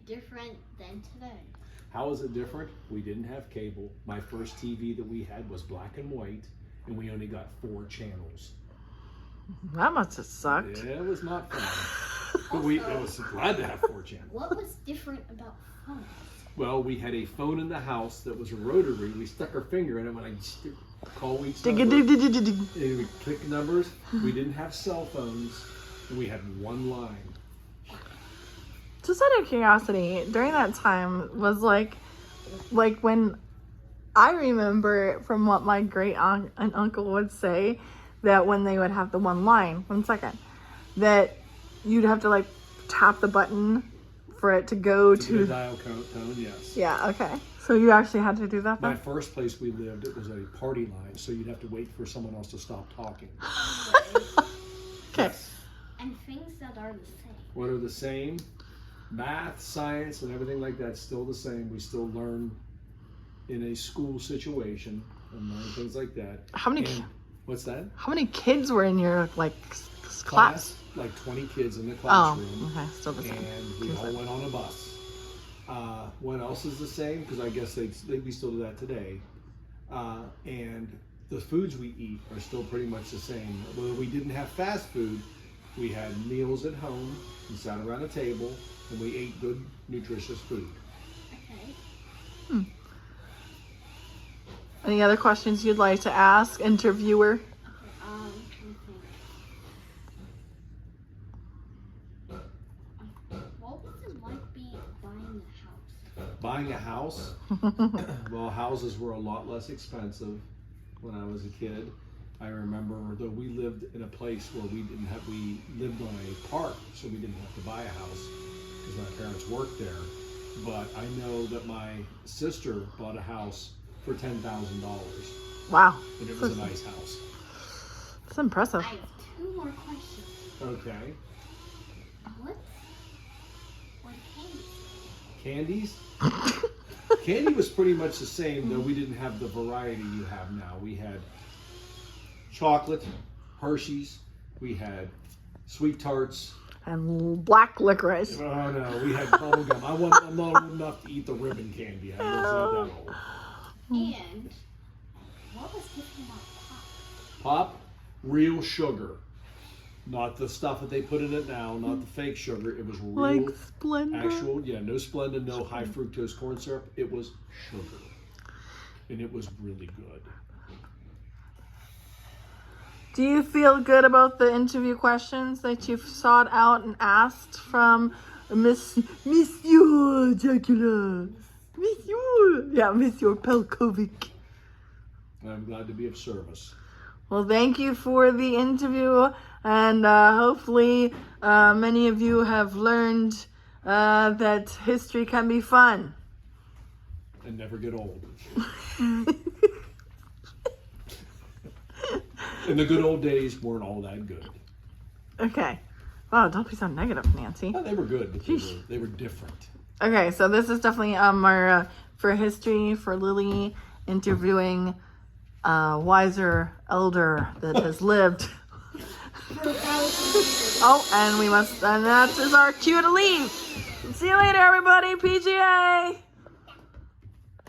different than today? How is it different? We didn't have cable. My first TV that we had was black and white, and we only got 4 channels. That must have sucked. Yeah, it was not fun. But I was glad to have 4 channels. What was different about phones? Well, we had a phone in the house that was a rotary. We stuck our finger in it when I call each number. And we click numbers. We didn't have cell phones, and we had 1 line. Just out of curiosity, during that time was like when I remember from what my great aunt and uncle would say, that when they would have the 1 line, 1 second, that you'd have to like tap the button for it to go to the dial tone, yes. Yeah, okay. So you actually had to do that then? My first place we lived, it was a party line, so you'd have to wait for someone else to stop talking. Okay. And things that are the same. What are the same? Math, science, and everything like that's still the same. We still learn in a school situation and learn things like that. What's that? How many kids were in your class? Like 20 kids in the classroom. Oh, okay, still the same. And we all went on a bus. What else is the same? Because I guess we still do that today. And the foods we eat are still pretty much the same. Well, we didn't have fast food. We had meals at home. We sat around a table and we ate good, nutritious food. Okay. Any other questions you'd like to ask, interviewer? What was it like buying a house? Buying a house? Well, houses were a lot less expensive when I was a kid. I remember that we lived in a place where we lived on a park, so we didn't have to buy a house because my parents worked there. But I know that my sister bought a house for $10,000. Wow. And it was a nice house. That's impressive. I have 2 more questions. Okay. What candies? Candies? Candy was pretty much the same, though we didn't have the variety you have now. We had chocolate, Hershey's, we had sweet tarts. And black licorice. Oh no, we had bubble gum. I'm not old enough to eat the ribbon candy. I was not that old. And what was different about pop? Pop, real sugar. Not the stuff that they put in it now, not the fake sugar. It was real, like Splenda. actual, no Splenda, no high fructose corn syrup. It was sugar. And it was really good. Do you feel good about the interview questions that you've sought out and asked from Monsieur Dracula? Monsieur Pelkovic. I'm glad to be of service. Well, thank you for the interview, and hopefully many of you have learned that history can be fun. And never get old. And the good old days weren't all that good. Okay. Wow, don't be so negative, Nancy. Oh, they were good, but they were different. Okay, so this is definitely our for history for Lily interviewing wiser elder that has lived. Oh, and that is our cue to leave. See you later, everybody. PGA.